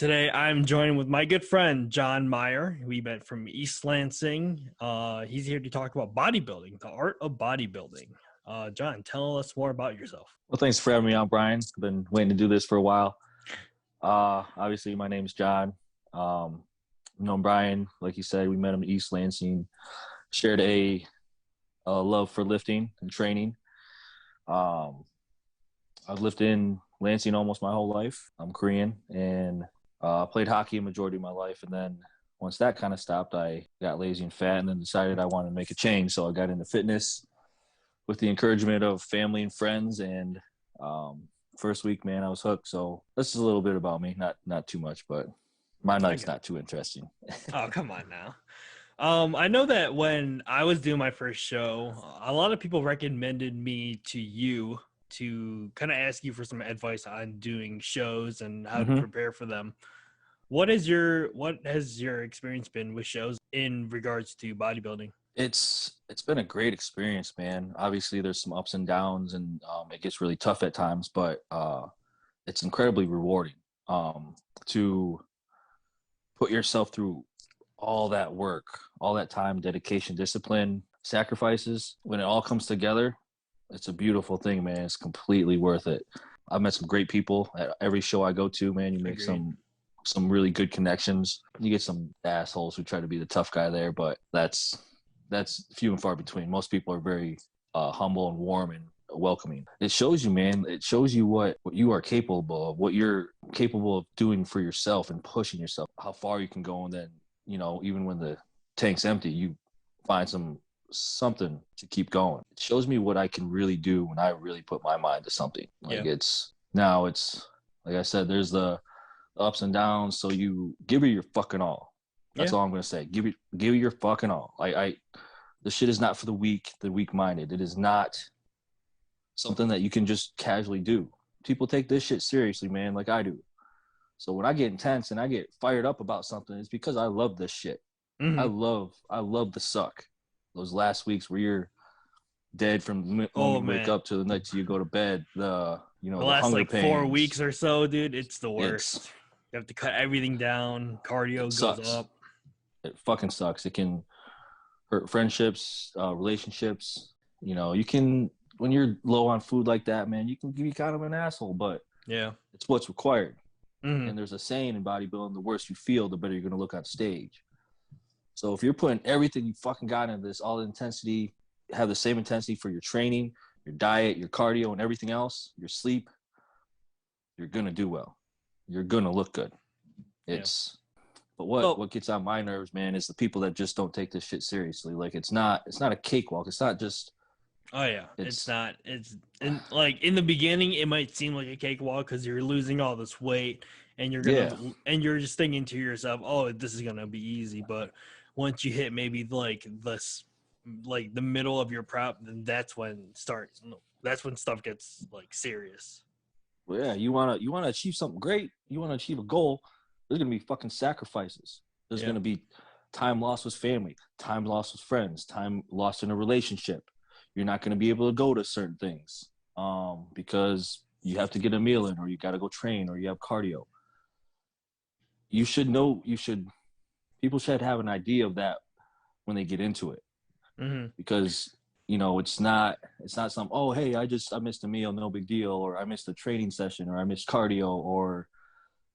Today, I'm joined with my good friend, John Meyer. We met from East Lansing. He's here to talk about bodybuilding, the art of bodybuilding. John, tell us more about yourself. Well, thanks for having me on, Brian. I've been waiting to do this for a while. Obviously, my name's John. I've known Brian, like you said, we met him in East Lansing, shared a love for lifting and training. I've lived in Lansing almost my whole life. I'm Korean and played hockey a majority of my life. And then once that kind of stopped, I got lazy and fat and then decided I wanted to make a change. So I got into fitness with the encouragement of family and friends. And first week, man, I was hooked. So this is a little bit about me, not too much, but my life's not too interesting. Oh, come on now. I know that when I was doing my first show, a lot of people recommended me to you to kind of ask you for some advice on doing shows and how to prepare for them. What has your experience been with shows in regards to bodybuilding? It's been a great experience, man. Obviously, there's some ups and downs, and it gets really tough at times, but it's incredibly rewarding to put yourself through all that work, all that time, dedication, discipline, sacrifices. When it all comes together, it's a beautiful thing, man. It's completely worth it. I've met some great people at every show I go to, man. You make some really good connections. You get some assholes who try to be the tough guy there, but that's few and far between. Most people are very humble and warm and welcoming. It shows you, man. It shows you what you are capable of, what you're capable of doing for yourself and pushing yourself, how far you can go. And then, even when the tank's empty, you find something to keep going. It shows me what I can really do when I really put my mind to something. It's like I said, there's the ups and downs. So you give it your fucking all. That's all I'm going to say. Give it your fucking all. This shit is not for the weak-minded. It is not something that you can just casually do. People take this shit seriously, man, like I do. So when I get intense and I get fired up about something, it's because I love this shit. Mm-hmm. I love the suck. Those last weeks where you're dead from when you wake up to the night till you go to bed. The last hunger like pains. 4 weeks or so, dude, it's the worst. You have to cut everything down. Cardio goes up. It fucking sucks. It can hurt friendships, relationships. You can, when you're low on food like that, man, you can be kind of an asshole, but it's what's required. Mm-hmm. And there's a saying in bodybuilding, the worse you feel, the better you're going to look on stage. So if you're putting everything you fucking got into this, all the intensity, have the same intensity for your training, your diet, your cardio, and everything else, your sleep, you're going to do well. You're going to look good. But what gets on my nerves, man, is the people that just don't take this shit seriously. Like it's not a cakewalk. It's not just. Oh yeah, it's not. It's in the beginning, it might seem like a cakewalk because you're losing all this weight and and you're just thinking to yourself, oh, this is gonna be easy. But once you hit maybe like the middle of your prep, then that's when stuff gets like serious. Well, yeah, you wanna achieve something great. You wanna achieve a goal. There's going to be fucking sacrifices. There's going to be time lost with family, time lost with friends, time lost in a relationship. You're not going to be able to go to certain things because you have to get a meal in or you got to go train or you have cardio. People should have an idea of that when they get into it. Mm-hmm. Because, it's not some, oh, hey, I missed a meal, no big deal, or I missed a training session or I missed cardio or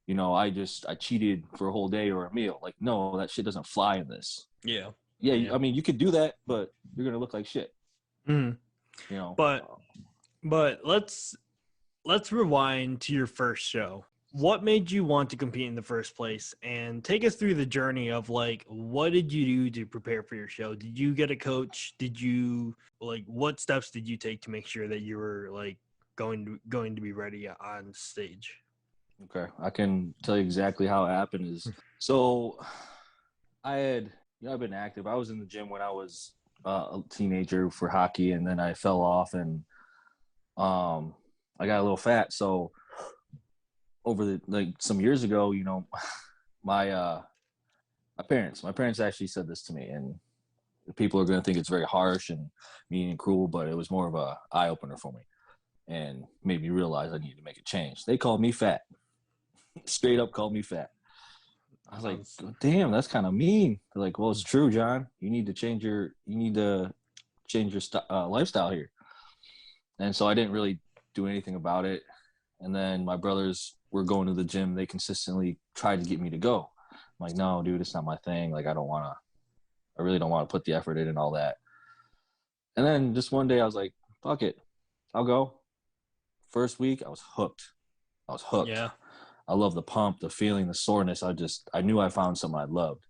I cheated for a whole day or a meal. Like, no, that shit doesn't fly in this. Yeah. I mean, you could do that, but you're going to look like shit. Mm-hmm. But let's rewind to your first show. What made you want to compete in the first place? And take us through the journey of like, what did you do to prepare for your show? Did you get a coach? What steps did you take to make sure that you were like going to be ready on stage? Okay, I can tell you exactly how it happened. So I've been active. I was in the gym when I was a teenager for hockey, and then I fell off, and I got a little fat. So over some years ago, my parents actually said this to me, and people are going to think it's very harsh and mean and cruel, but it was more of a eye opener for me, and made me realize I needed to make a change. They called me fat. Straight up called me fat. I was like, damn, that's kind of mean. They're like, well, it's true, John. You need to change your lifestyle here. And so I didn't really do anything about it. And then my brothers were going to the gym. They consistently tried to get me to go. I'm like, no, dude, it's not my thing. Like, I really don't want to put the effort in and all that. And then just one day I was like, fuck it. I'll go. First week, I was hooked. Yeah. I love the pump, the feeling, the soreness. I knew I found something I loved.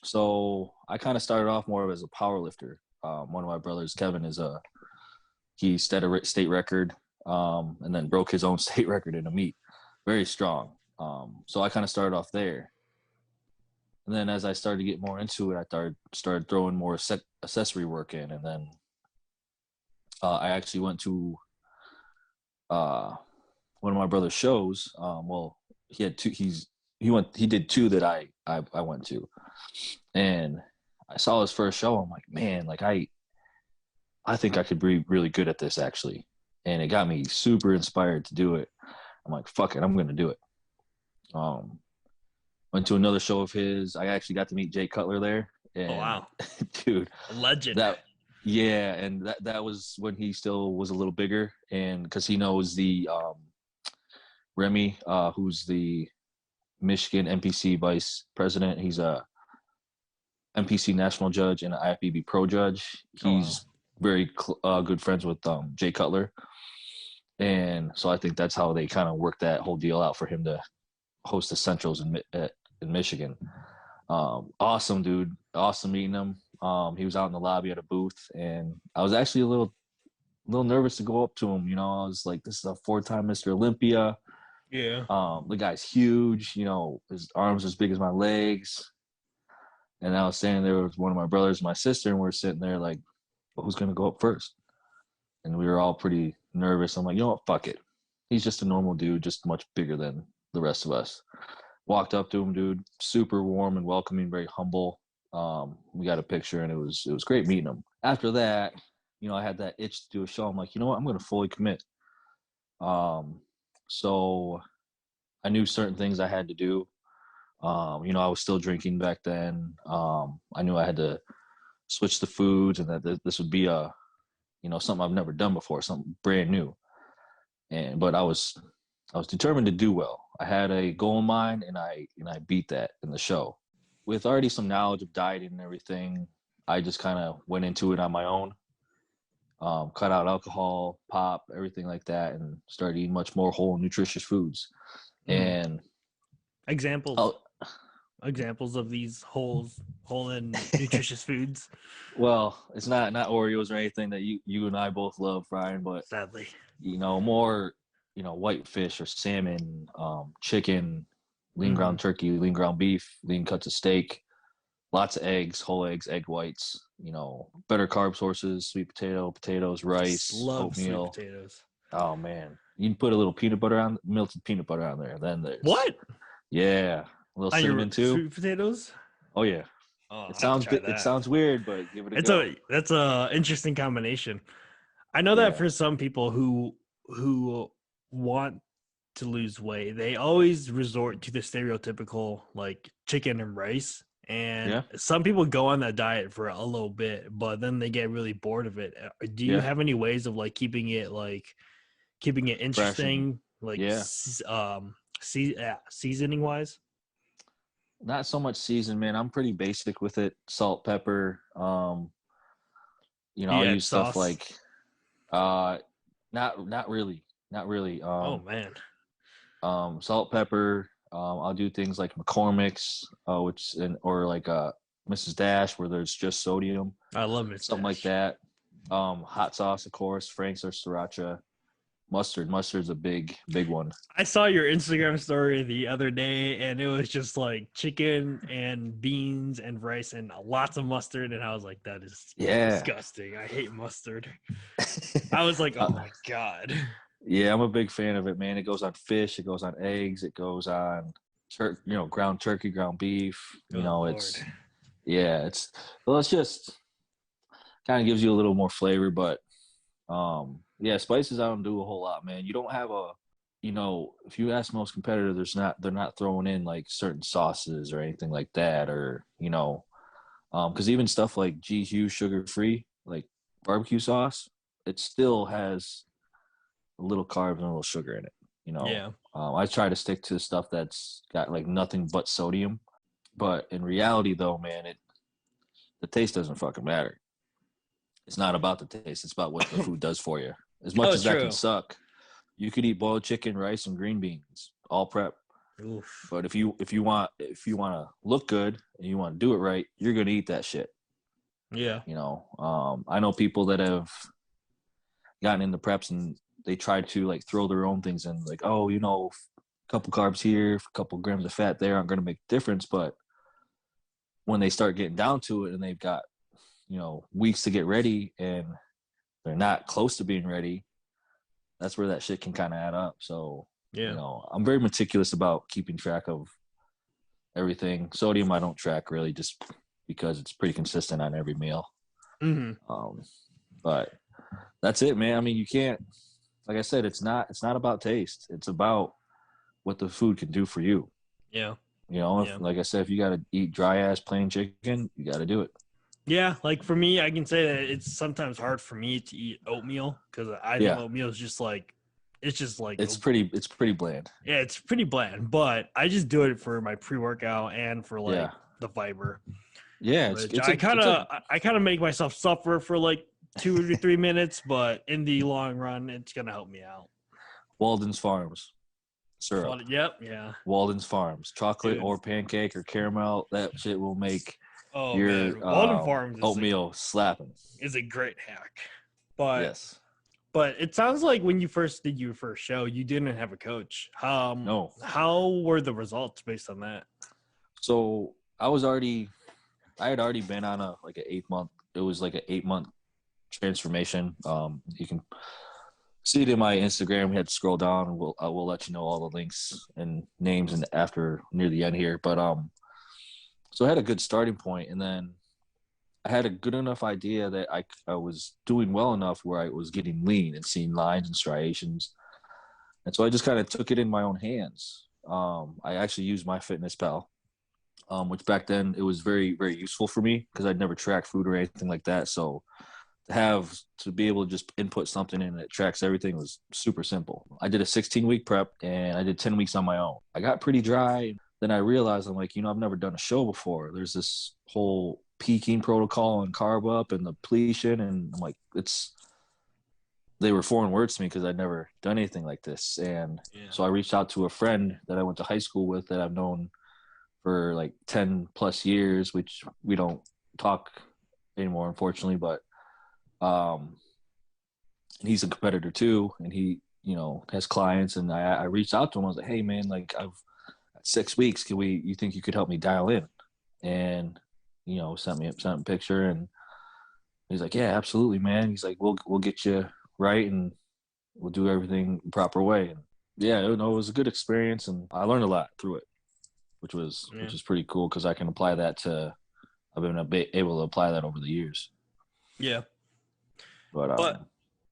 So I kind of started off more as a power lifter. One of my brothers, Kevin, he set a state record, and then broke his own state record in a meet. Very strong. So I kind of started off there. And then as I started to get more into it, I started throwing more accessory work in. And then I actually went to one of my brother's shows. Well, he had two. He did two that I went to, and I saw his first show. I'm like, man, like I think I could be really good at this actually, and it got me super inspired to do it. I'm like, fuck it, I'm gonna do it. Went to another show of his. I actually got to meet Jay Cutler there. And, oh wow, dude, a legend. And that was when he still was a little bigger, and because he knows the Remy, who's the Michigan NPC vice president. He's a NPC national judge and an IFBB pro judge. He's very good friends with Jay Cutler, and so I think that's how they kind of worked that whole deal out for him to host the Centrals in Michigan. Awesome dude, awesome meeting him. He was out in the lobby at a booth, and I was actually a little nervous to go up to him. You know, I was like, this is a 4-time Mr. Olympia. Yeah. The guy's huge. You know, his arms as big as my legs. And I was standing there with one of my brothers and my sister, and we're sitting there like, well, who's gonna go up first? And we were all pretty nervous. I'm like, you know what? Fuck it. He's just a normal dude, just much bigger than the rest of us. Walked up to him, dude. Super warm and welcoming, very humble. We got a picture, and it was great meeting him. After that, you know, I had that itch to do a show. I'm like, you know what? I'm gonna fully commit. So I knew certain things I had to do. You know, I was still drinking back then. I knew I had to switch the foods, and that this would be something I've never done before, something brand new. But I was determined to do well. I had a goal in mind, and I beat that in the show. With already some knowledge of dieting and everything, I just kind of went into it on my own. Cut out alcohol, pop, everything like that, and started eating much more whole, nutritious foods. And examples of these whole and nutritious foods. Well, it's not Oreos or anything that you and I both love, Brian, but sadly, you know, more, you know, white fish or salmon, chicken, lean ground turkey, lean ground beef, lean cuts of steak, lots of eggs, whole eggs, egg whites, you know, better carb sources, sweet potatoes, rice, oatmeal. Sweet potatoes. Oh man, you can put a little melted peanut butter on there. Then there's what? Yeah, a little cinnamon too. Sweet potatoes. Oh yeah. Oh, it sounds weird, but give it a go. That's a interesting combination. I know that for some people who want to lose weight, they always resort to the stereotypical like chicken and rice. And some people go on that diet for a little bit, but then they get really bored of it. Do you have any ways of like keeping it interesting, seasoning wise? Not so much season, man. I'm pretty basic with it. Salt, pepper. You know, I'll use sauce? Stuff like, not really. Oh man. Salt, pepper. I'll do things like McCormick's, or like Mrs. Dash, where there's just sodium. I love Mrs. Something like that. Hot sauce, of course. Frank's or sriracha. Mustard's a big one. I saw your Instagram story the other day, and it was just like chicken and beans and rice and lots of mustard, and I was like, that is disgusting. I hate mustard. I was like, oh my God. Yeah, I'm a big fan of it, man. It goes on fish, it goes on eggs, it goes on ground turkey, ground beef. It's just kind of gives you a little more flavor, but spices I don't do a whole lot, man. You don't have if you ask most competitors, they're not throwing in like certain sauces or anything like that, or because even stuff like GQ sugar free, like barbecue sauce, it still has a little carbs and a little sugar in it. Yeah. I try to stick to stuff that's got like nothing but sodium, but in reality, though, man, the taste doesn't fucking matter. It's not about the taste; it's about what the food does for you. As much Oh, as that can true. suck, you could eat boiled chicken, rice, and green beans, all prep. Oof. But if you want to look good and you want to do it right, you're gonna eat that shit. Yeah. I know people that have gotten into preps and they try to like throw their own things in, like, oh, a couple carbs here, a couple grams of fat there aren't gonna make a difference. But when they start getting down to it and they've got weeks to get ready and they're not close to being ready, that's where that shit can kind of add up. So Yeah. I'm very meticulous about keeping track of everything. Sodium I don't track really, just because it's pretty consistent on every meal. But that's it, man. I mean, you can't, like I said, it's not about taste. It's about what the food can do for you. Yeah. Like I said, if you got to eat dry ass plain chicken, you got to do it. Yeah, like for me, I can say that it's sometimes hard for me to eat oatmeal because I think oatmeal is just like it's pretty bland. Yeah, it's pretty bland, but I just do it for my pre-workout and for like the fiber. Yeah, I kind of make myself suffer for like 2 to 3 minutes, but in the long run, it's gonna help me out. Walden's Farms syrup. Yep, yeah. Walden's Farms chocolate or pancake or caramel. That shit will make your Walden Farms oatmeal slapping. Is a great hack, but yes. But it sounds like when you first did your first show, you didn't have a coach. No. How were the results based on that? So I had already been on an 8-month. It was like an 8-month transformation. You can see it in my Instagram. We had to scroll down, and I will let you know all the links and names and after near the end here. But so I had a good starting point, and then I had a good enough idea that I was doing well enough where I was getting lean and seeing lines and striations. And so I just kind of took it in my own hands. I actually used MyFitnessPal, which back then it was very, very useful for me because I'd never tracked food or anything like that. So to be able to just input something in that tracks everything was super simple. I did a 16-week prep and I did 10 weeks on my own. I got pretty dry. Then I realized I'm like, I've never done a show before. There's this whole peaking protocol and carb up and the depletion, and I'm like, they were foreign words to me because I'd never done anything like this. And so I reached out to a friend that I went to high school with that I've known for like 10 plus years, which we don't talk anymore, unfortunately, but he's a competitor too, and he has clients, and I reached out to him. I was like, hey man, like I've 6 weeks, you think you could help me dial in? And sent me a picture, and he's like, yeah, absolutely, man. He's like, we'll get you right, and we'll do everything the proper way. And it was a good experience, and I learned a lot through it, which was pretty cool because I can apply that I've been able to apply that over the years. Yeah, but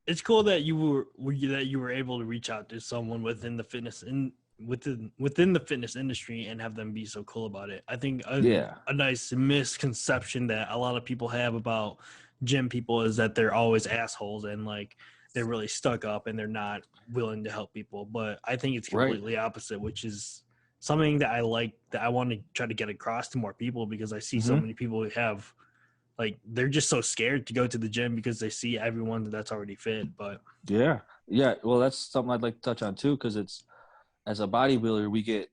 it's cool that you were able to reach out to someone within the fitness within the fitness industry and have them be so cool about it. I think a nice misconception that a lot of people have about gym people is that they're always assholes and like they're really stuck up and they're not willing to help people. But I think it's completely opposite, which is something that I like, that I want to try to get across to more people, because I see so many people who have like, they're just so scared to go to the gym because they see everyone that's already fit. But well, that's something I'd like to touch on too, because it's, as a bodybuilder,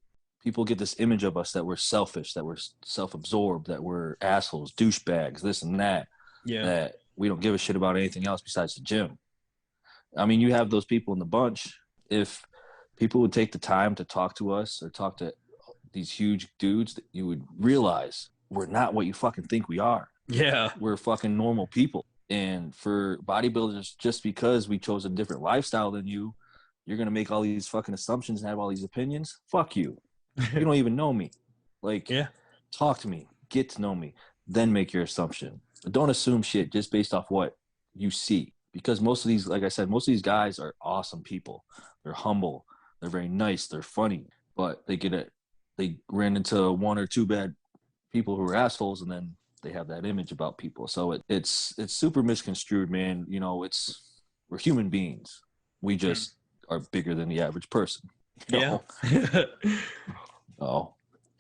people get this image of us that we're selfish, that we're self-absorbed, that we're assholes, douchebags, this and that, that we don't give a shit about anything else besides the gym. I mean, you have those people in the bunch. If people would take the time to talk to us or talk to these huge dudes, you would realize we're not what you fucking think we are. Yeah. We're fucking normal people. And for bodybuilders, just because we chose a different lifestyle than you, you're going to make all these fucking assumptions and have all these opinions. Fuck you. You don't even know me. Like, talk to me, get to know me, then make your assumption. But don't assume shit just based off what you see. Because most of these, like I said, most of these guys are awesome people. They're humble. They're very nice. They're funny, but they ran into one or two bad people who are assholes, and then they have that image about people. So it's super misconstrued, man. You know, we're human beings. We just are bigger than the average person. You know? Yeah. Oh,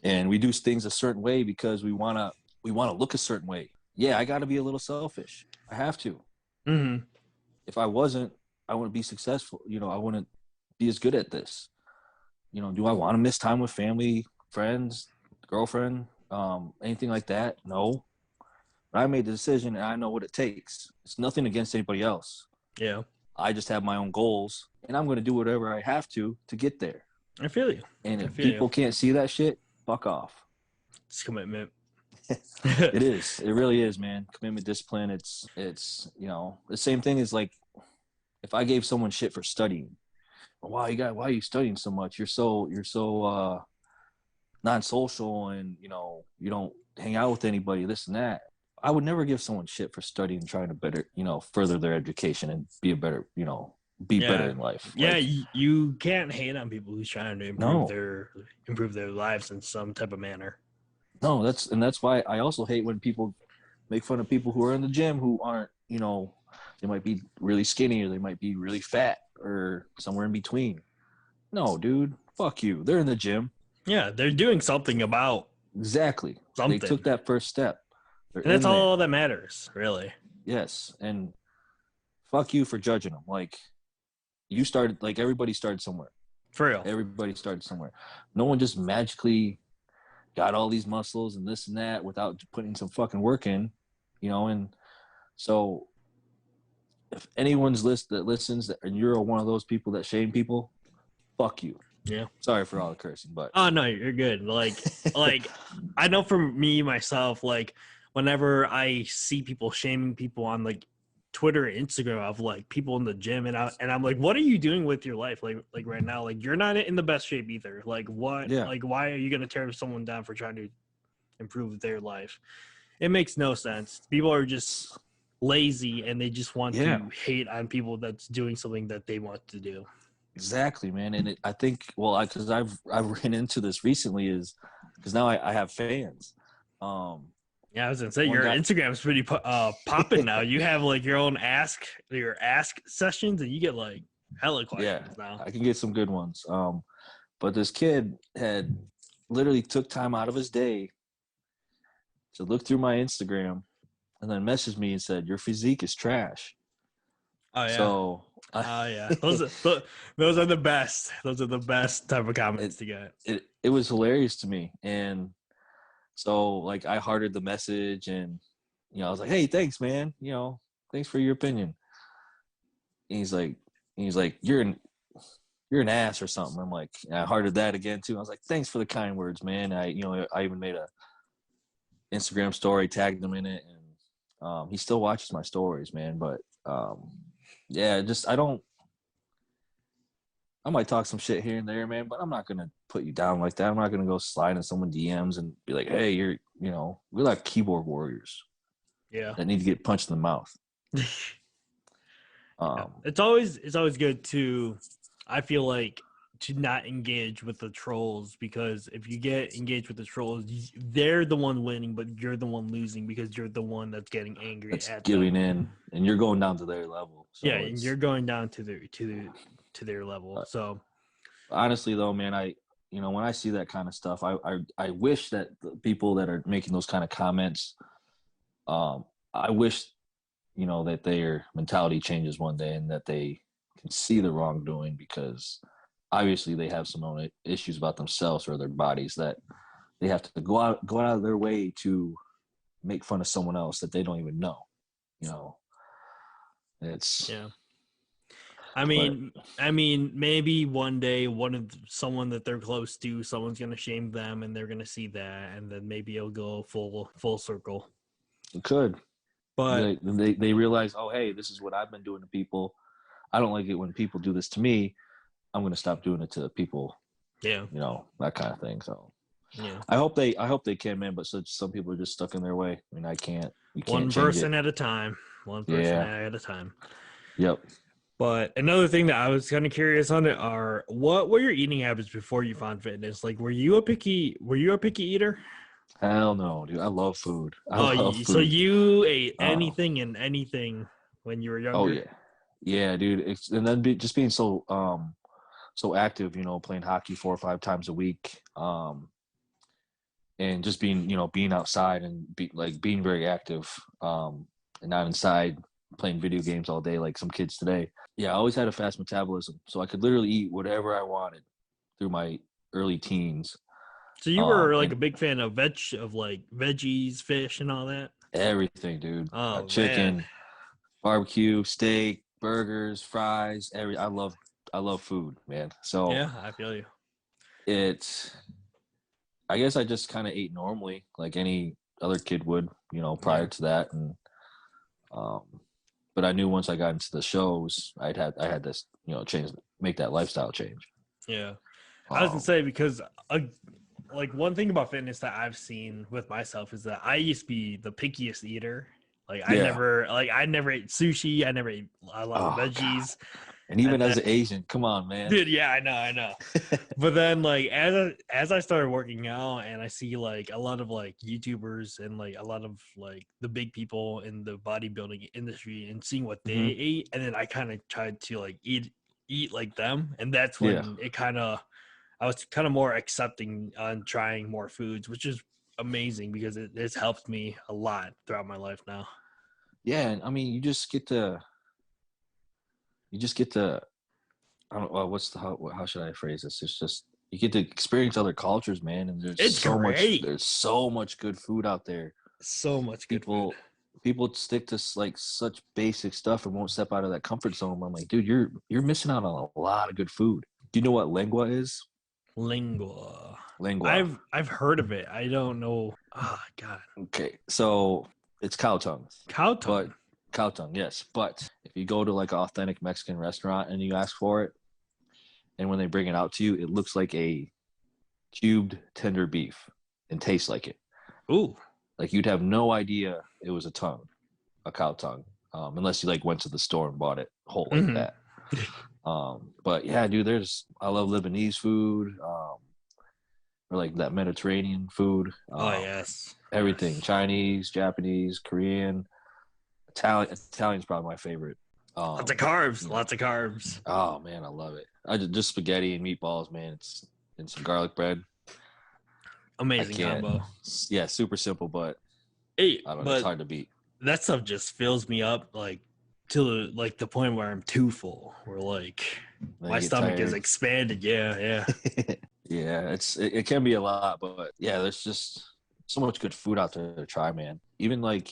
and we do things a certain way because we wanna look a certain way. Yeah, I got to be a little selfish. I have to. Mm-hmm. If I wasn't, I wouldn't be successful. You know, I wouldn't be as good at this. You know, do I want to miss time with family, friends, girlfriend, anything like that? No. But I made the decision and I know what it takes. It's nothing against anybody else. Yeah. I just have my own goals and I'm going to do whatever I have to get there. I feel you. And if people can't see that shit, fuck off. It's commitment. It is. It really is, man. Commitment, discipline. It's, you know, the same thing as like, if I gave someone shit for studying, why are you studying so much? You're so non-social and, you know, you don't hang out with anybody, this and that. I would never give someone shit for studying and trying to better, you know, further their education and be a better, you know, better in life. Yeah, like, you can't hate on people who's trying to improve their lives in some type of manner. No, that's why I also hate when people make fun of people who are in the gym who aren't, you know, they might be really skinny or they might be really fat or somewhere in between. No, dude, fuck you. They're in the gym. Yeah, they're doing something about exactly. Something. They took that first step. And that's all that matters, really. Yes, and fuck you for judging them. Like, you started, like, everybody started somewhere. For real. Everybody started somewhere. No one just magically got all these muscles and this and that without putting some fucking work in, you know. And so if anyone's that listens and you're one of those people that shame people, fuck you. Yeah. Sorry for all the cursing, but oh no, you're good. Like I know for me myself, like whenever I see people shaming people on like Twitter and Instagram of like people in the gym and I'm like, what are you doing with your life? Like right now, like you're not in the best shape either. Like what like why are you gonna tear someone down for trying to improve their life? It makes no sense. People are just lazy and they just want to hate on people that's doing something that they want to do. Exactly, man. And I think, well, because I've ran into this recently, is because now I have fans. Yeah, I was gonna say your Instagram's pretty popping now. You have like your own ask sessions, and you get like hella questions now. I can get some good ones. But this kid had literally took time out of his day to look through my Instagram, and then messaged me and said, "Your physique is trash." Oh yeah. So. Those are the best. Those are the best type of comments to get. It was hilarious to me, and so like I hearted the message, and you know I was like, "Hey, thanks, man. You know, thanks for your opinion." And he's like, "You're an ass or something." I'm like, I hearted that again too. I was like, "Thanks for the kind words, man." I even made a Instagram story, tagged him in it, and he still watches my stories, man. But yeah, I might talk some shit here and there, man, but I'm not going to put you down like that. I'm not going to go slide in someone DMs and be like, hey, we're like keyboard warriors. Yeah. That need to get punched in the mouth. It's always good to, I feel like, to not engage with the trolls, because if you get engaged with the trolls, they're the one winning, but you're the one losing because you're the one that's getting angry at giving them. in, and you're going down to their level. So and you're going down to their level. So honestly, though, man, when I see that kind of stuff, I wish that the people that are making those kind of comments, I wish, that their mentality changes one day and that they can see the wrongdoing, because obviously they have some own issues about themselves or their bodies that they have to go out of their way to make fun of someone else that they don't even know. It's I mean, maybe one day someone that they're close to, someone's gonna shame them, and they're gonna see that, and then maybe it'll go full circle. It could, but they realize, oh, hey, this is what I've been doing to people. I don't like it when people do this to me. I'm gonna stop doing it to people. Yeah, that kind of thing. So yeah, I hope they can, man. But some people are just stuck in their way. I mean, I can't. You can't one person at a time. One person at a time. Yep. But another thing that I was kind of curious on it are what were your eating habits before you found fitness? Like, were you a picky eater? Hell no, dude. I love food. I Oh, love so food. you ate Um, anything and anything when you were oh younger? yeah, yeah, dude. And then just being so active, playing hockey 4 or 5 times a week, and just being outside and being very active, and not inside playing video games all day like some kids today. Yeah, I always had a fast metabolism, so I could literally eat whatever I wanted through my early teens. So you were like And a big fan of like veggies, fish, and all that. everything, dude. Oh man, Chicken, barbecue, steak, burgers, fries. I love food, man. So yeah, I feel you. it's I guess I just kind of ate normally, like any other kid would, prior Yeah, to that, and um, but I knew once I got into the shows, I had this, change, make that lifestyle change. yeah. I was gonna Um, say because like one thing about fitness that I've seen with myself is that I used to be the pickiest eater. yeah. I never ate sushi. I never ate a lot of Oh God. veggies. And And even then, as an Asian, come on, man. dude, yeah, I know. But then, like, as I started working out, and I see like a lot of like YouTubers and like a lot of like the big people in the bodybuilding industry, and seeing what they Hmm. ate, and then I kind of tried to like eat like them, and that's Yeah. when I was kind of more accepting on trying more foods, which is amazing because it's helped me a lot throughout my life now. Yeah, and I mean, you just get to I don't what's the how should I phrase this? It's just you get to experience other cultures, man, and It's great. there's so much good food out there. So much good food. People stick to like such basic stuff and won't step out of that comfort zone. I'm like, dude, you're missing out on a lot of good food. Do you know what lengua is? Lingua. Lengua. I've heard of it. I don't know. Ah, God. Okay, so it's cow tongue, Cow but tongue. cow tongue, yes. But if you go to like an authentic Mexican restaurant and you ask for it, and when they bring it out to you, it looks like a cubed tender beef and tastes like it. Ooh. Like you'd have no idea it was a cow tongue, unless you like went to the store and bought it whole like Hmm. that. But yeah, dude, I love Lebanese food, or like that Mediterranean food, Oh yes. everything, Yes. Chinese, Japanese, Korean, Italian's probably my favorite. Lots of Um, carbs. you know, Lots of carbs. oh man, I love it. Just spaghetti and meatballs, man. It's and some garlic bread. I Amazing can't. combo. Yeah, super simple, but Hey, I don't know. It's but hard to beat. that stuff just fills me up like to like the point where I'm too full. Where like Then my you get stomach is tired. expanded. Yeah, yeah. Yeah, it can be a lot, but yeah, there's just so much good food out there to try, man. Even like,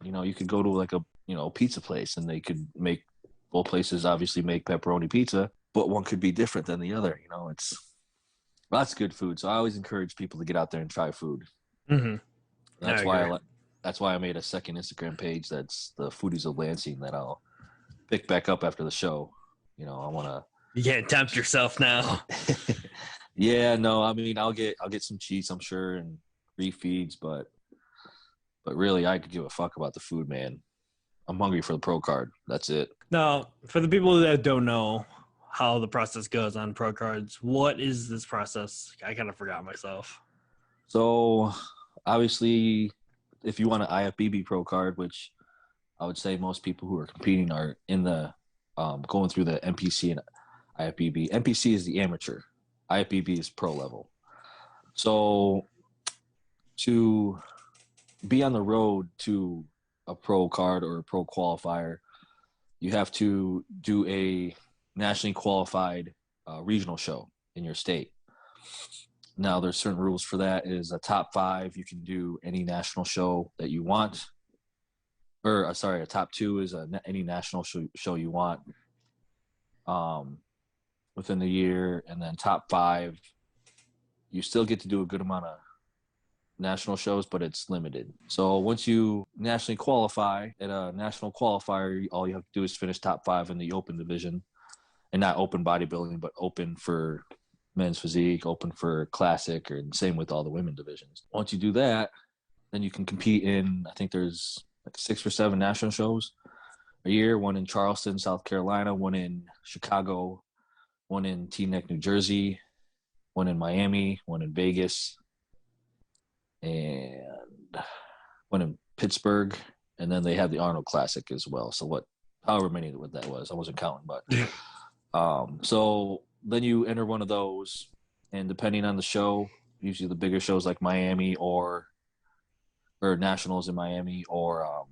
you could go to like a pizza place and they could make both places obviously make pepperoni pizza, but one could be different than the other. It's lots of good food. So I always encourage people to get out there and try food. Hmm. I That's why agree. that's why I made a second Instagram page that's the Foodies of Lansing that I'll pick back up after the show. I want You can't tempt yourself now. to. Yeah, no, I mean I'll get some cheats, I'm sure, and refeeds, but really I could give a fuck about the food, man. I'm hungry for the pro card. That's it. Now, for the people that don't know how the process goes on pro cards, what is this process? I kind of forgot myself. So obviously, if you want an IFBB pro card, which I would say most people who are competing are in the going through the NPC and IFBB. NPC is the amateur. IFBB is pro level. So to be on the road to a pro card or a pro qualifier, you have to do a nationally qualified regional show in your state. Now, there's certain rules for that. It is a top 5. You can do any national show that you want, or sorry, a top 2 is any national show you want within the year, and then top 5, you still get to do a good amount of national shows, but it's limited. So once you nationally qualify at a national qualifier, all you have to do is finish top 5 in the open division, and not open bodybuilding, but open for men's physique, open for classic, or same with all the women divisions. Once you do that, then you can compete in, I think there's like 6 or 7 national shows, a year. One in Charleston, South Carolina. One in Chicago. One in Teaneck, New Jersey. One in Miami. One in Vegas. And one in Pittsburgh. And then they have the Arnold Classic as well. So however many that was, I wasn't counting, but so then you enter one of those, and depending on the show, usually the bigger shows like Miami or Nationals in Miami or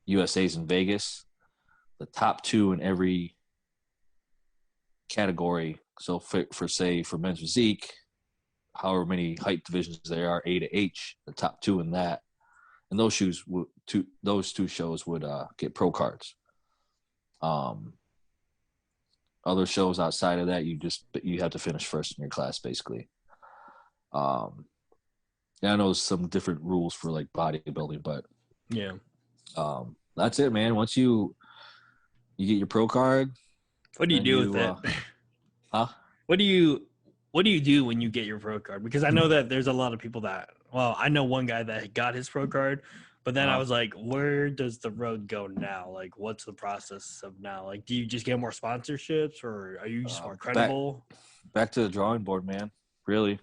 USA's in Vegas, the top two in every category. So for men's physique, however many height divisions there are, A to H, the top two in that, and those two shows would get pro cards. Other shows outside of that, you have to finish first in your class, basically. Yeah, I know some different rules for like bodybuilding, but yeah, that's it, man. Once you get your pro card, what do you do with it? Huh? What do you do when you get your pro card? Because I know that there's a lot of people I know one guy that got his pro card, but then I was like, where does the road go now? Like, what's the process of now? Like, do you just get more sponsorships, or are you just more credible? Back to the drawing board, man. Really.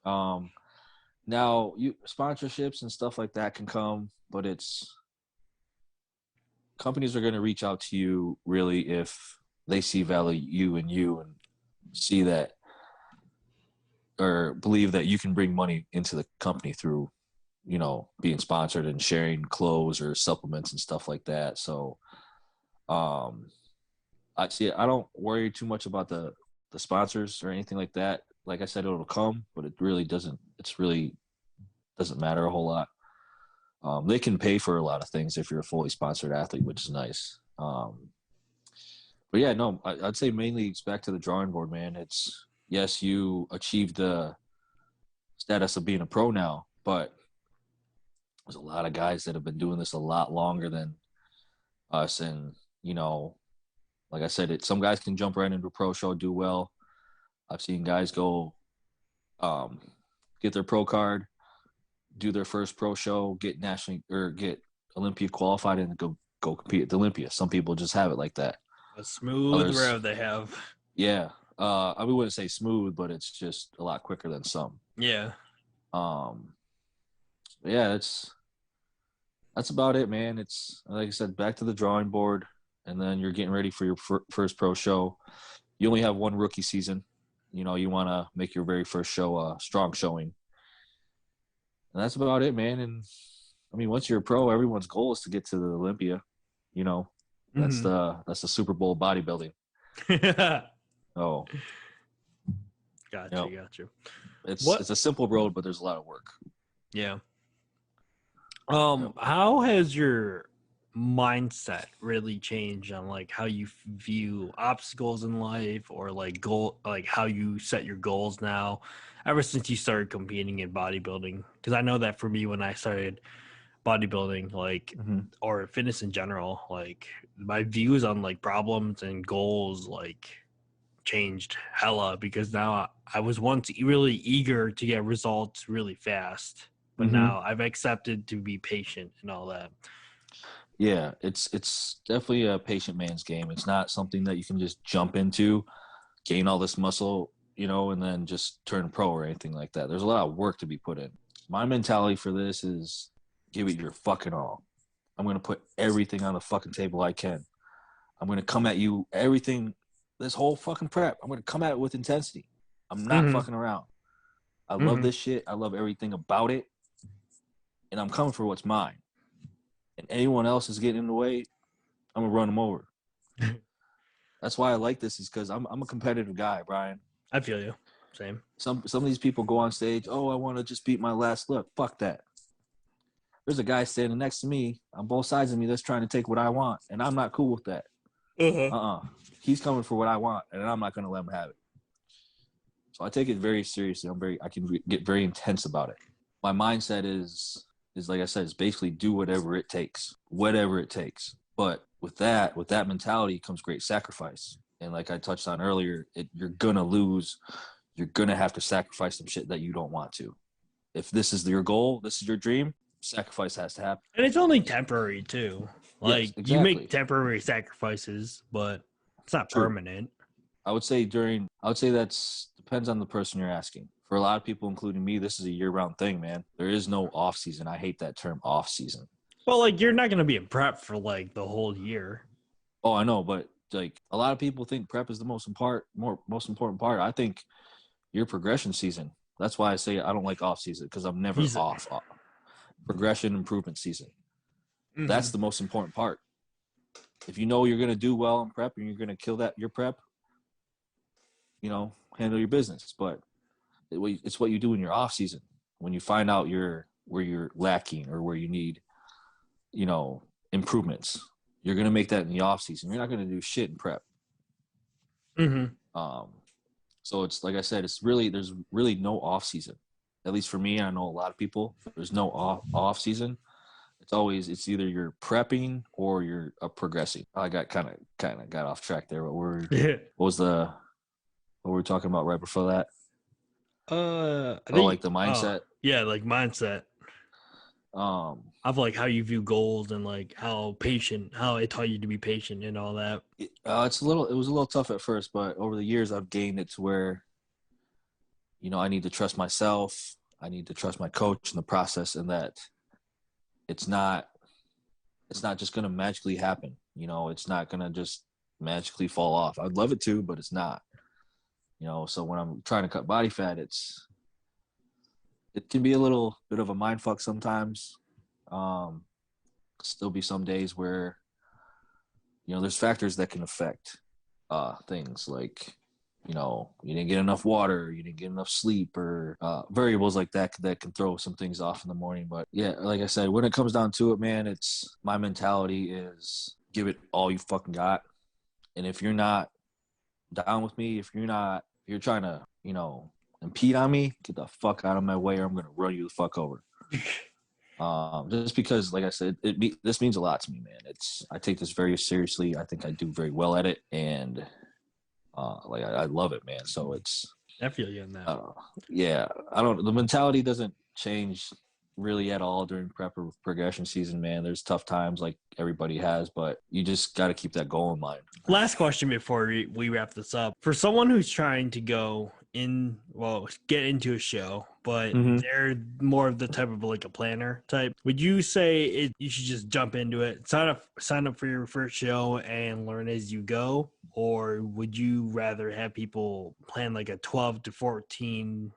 Now sponsorships and stuff like that can come, but companies are going to reach out to you really if they see value in you and see that or believe that you can bring money into the company through, being sponsored and sharing clothes or supplements and stuff like that. So, I don't worry too much about the sponsors or anything like that. Like I said, it'll come, but it really doesn't matter a whole lot. They can pay for a lot of things if you're a fully sponsored athlete, which is nice. But yeah, no, I'd say mainly it's back to the drawing board, man. Yes, you achieved the status of being a pro now, but there's a lot of guys that have been doing this a lot longer than us. And, like I said, some guys can jump right into a pro show, do well. I've seen guys go get their pro card, do their first pro show, get Olympia qualified, and go compete at the Olympia. Some people just have it like that. A smooth road they have. Yeah. I wouldn't say smooth, but it's just a lot quicker than some. Yeah. Yeah, that's about it, man. It's like I said, back to the drawing board, and then you're getting ready for your first pro show. You only have one rookie season. You want to make your very first show a strong showing. And that's about it, man. And I mean, once you're a pro, everyone's goal is to get to the Olympia. That's the Super Bowl of bodybuilding. Oh, got you. It's a simple road, but there's a lot of work. Yeah. How has your mindset really changed on like how you view obstacles in life, or like how you set your goals now, ever since you started competing in bodybuilding? Because I know that for me, when I started bodybuilding, or fitness in general, like my views on like problems and goals changed hella, because now I was once really eager to get results really fast, but now I've accepted to be patient and all that. Yeah, it's definitely a patient man's game. It's not something that you can just jump into, gain all this muscle, and then just turn pro or anything like that. There's a lot of work to be put in. My mentality for this is give it your fucking all. I'm going to put everything on the fucking table I can. I'm going to come at you, everything, this whole fucking prep. I'm going to come at it with intensity. I'm not fucking around. I love this shit. I love everything about it. And I'm coming for what's mine. And anyone else is getting in the way, I'm going to run them over. That's why I like this, is because I'm a competitive guy, Brian. I feel you. Same. Some of these people go on stage, oh, I want to just beat my last look. Fuck that. There's a guy standing next to me on both sides of me that's trying to take what I want, and I'm not cool with that. He's coming for what I want, and I'm not going to let him have it. So I take it very seriously. I can get very intense about it. My mindset is like I said, is basically do whatever it takes. But with that mentality comes great sacrifice. And like I touched on earlier, you're going to lose. You're going to have to sacrifice some shit that you don't want to. If this is your goal, this is your dream, sacrifice has to happen. And it's only temporary too. Like, Yes, you make exactly. temporary sacrifices, but it's not True. permanent. I would say that's depends on the person you're asking. For a lot of people, including me, this is a year-round thing, man. There is no off season. I hate that term, off season. Well, like, you're not going to be in prep for like the whole year. Oh, I know, but like a lot of people think prep is the most important part. I think your progression season. That's why I say I don't like off season because I'm never off. Progression improvement season. Mm-hmm. That's the most important part. If you know you're going to do well in prep and you're going to kill your prep, handle your business. But it's what you do in your off season when you find out where you're lacking or where you need, improvements. You're going to make that in the off season. You're not going to do shit in prep. Mm-hmm. So it's like I said, there's really no off season. At least for me, I know a lot of people. There's no off season. It's either you're prepping or you're progressing. I got kind of got off track there. But what were we talking about right before that? Like the mindset. Yeah, like mindset. Of like how you view goals and like how it taught you to be patient and all that. It was a little tough at first, but over the years I've gained it to where, I need to trust myself. I need to trust my coach in the process, and that it's not just going to magically happen. It's not going to just magically fall off. I'd love it to, but it's not. So when I'm trying to cut body fat, it can be a little bit of a mind fuck sometimes. Still be some days where, there's factors that can affect things like, you didn't get enough water, you didn't get enough sleep, or variables like that can throw some things off in the morning. But yeah, like I said, when it comes down to it, man, it's my mentality is give it all you fucking got. And if you're not down with me, if you're trying to, impede on me, get the fuck out of my way or I'm going to run you the fuck over. Just because, like I said, this means a lot to me, man. I take this very seriously. I think I do very well at it. And I love it, man. So I feel you on that. Yeah, the mentality doesn't change really at all during prep or progression season, man. There's tough times like everybody has, but you just got to keep that goal in mind. Last question before we wrap this up. For someone who's trying to get into a show, but they're more of the type of like a planner type, would you say you should just jump into it, sign up for your first show and learn as you go? Or would you rather have people plan like a 12 to 14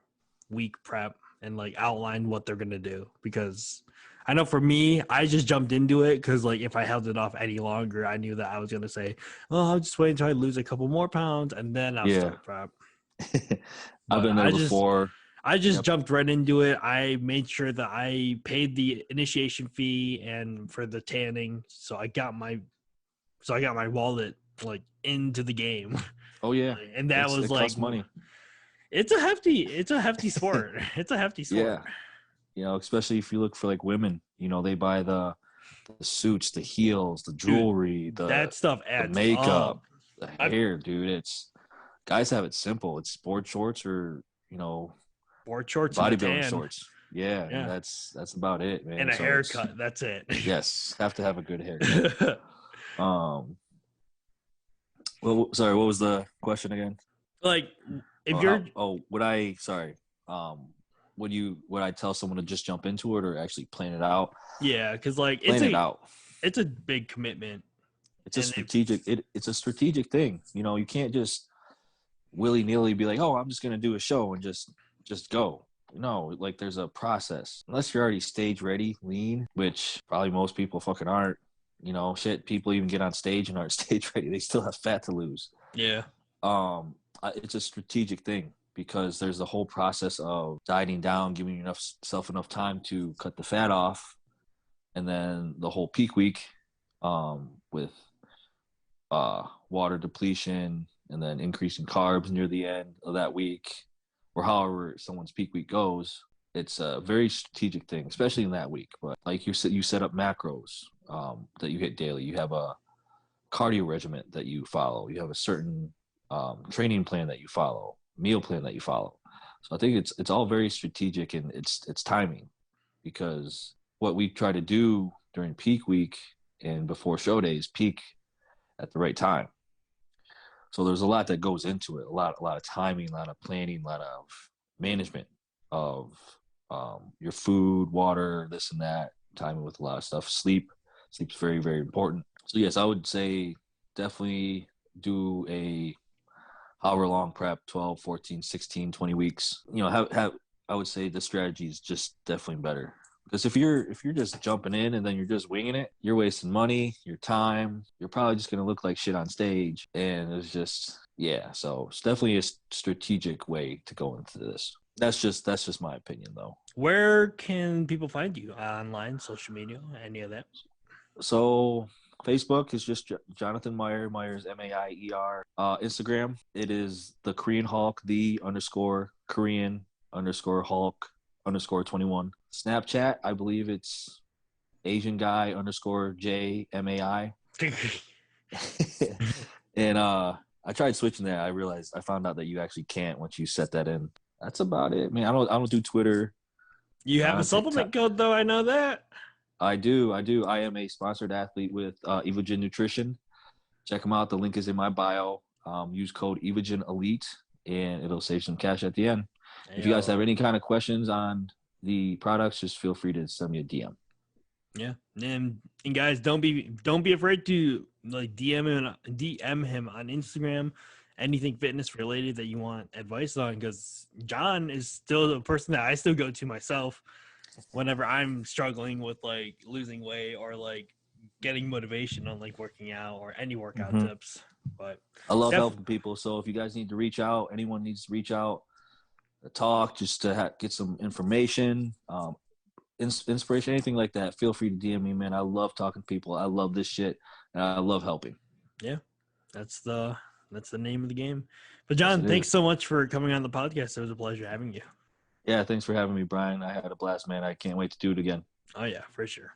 week prep and like outline what they're going to do? Because I know for me, I just jumped into it because like if I held it off any longer, I knew that I was going to say, oh, I'll just wait until I lose a couple more pounds and then I'll start prep. I've been there before. I just jumped right into it. I made sure that I paid the initiation fee and for the tanning. So I got my wallet like into the game. Oh yeah. And that was like costs money. It's a hefty sport. It's a hefty sport. Yeah. Especially if you look for like women, they buy the suits, the heels, the jewelry, that stuff adds the makeup, up. the hair, dude. Guys have it simple. It's sport shorts or, sport shorts, bodybuilding shorts. Yeah. That's about it, man. And a haircut. That's it. Yes. Have to have a good haircut. Well, sorry, what was the question again? Like, if would I tell someone to just jump into it or actually plan it out? Yeah, because like it's a big commitment. It's a strategic thing. You can't just willy-nilly be like, oh, I'm just gonna do a show and just go. No, like there's a process. Unless you're already stage ready, lean, which probably most people fucking aren't. People even get on stage and aren't stage ready. They still have fat to lose. Yeah. It's a strategic thing because there's the whole process of dieting down, giving yourself enough time to cut the fat off, and then the whole peak week with water depletion and then increasing carbs near the end of that week, or however someone's peak week goes. It's a very strategic thing, especially in that week. But like you said, you set up macros that you hit daily. You have a cardio regimen that you follow. You have a certain training plan that you follow, meal plan that you follow. So I think it's all very strategic, and it's timing, because what we try to do during peak week and before show days peak at the right time. So there's a lot that goes into it, a lot of timing, a lot of planning, a lot of management of your food, water, this and that, timing with a lot of stuff. Sleep's very, very important. So yes, I would say definitely do a however long prep, 12, 14, 16, 20 weeks. You know, have I would say the strategy is just definitely better. Because if you're just jumping in and then you're just winging it, you're wasting money, your time. You're probably just gonna look like shit on stage, and it's just So it's definitely a strategic way to go into this. That's just my opinion, though. Where can people find you online, social media, any of that? So Facebook is just Jonathan Meyer. Meyer's Maier. Instagram, it is the Korean Hulk, _Korean_Hulk_21. Snapchat, I believe it's Asian guy _JMAI. And I tried switching that. I found out that you actually can't once you set that in. That's about it. I mean, I don't do Twitter. You have a supplement code though, I know that. I do. I am a sponsored athlete with Evogen Nutrition. Check them out. The link is in my bio. Use code Evogen Elite, and it'll save some cash at the end. If you guys have any kind of questions on the products, just feel free to send me a DM. Yeah, and guys, don't be afraid to like DM him on Instagram, anything fitness related that you want advice on, because John is still the person that I still go to myself whenever I'm struggling with like losing weight or like getting motivation on like working out or any workout tips. But I love helping people. So if you guys need to reach out, anyone needs to reach out, talk, just to get some information, inspiration, anything like that, feel free to DM me, man. I love talking to people. I love this shit, and I love helping. Yeah, that's the name of the game. But John, thanks so much for coming on the podcast. It was a pleasure having you. Yeah, thanks for having me, Brian. I had a blast, man. I can't wait to do it again. Oh yeah, for sure.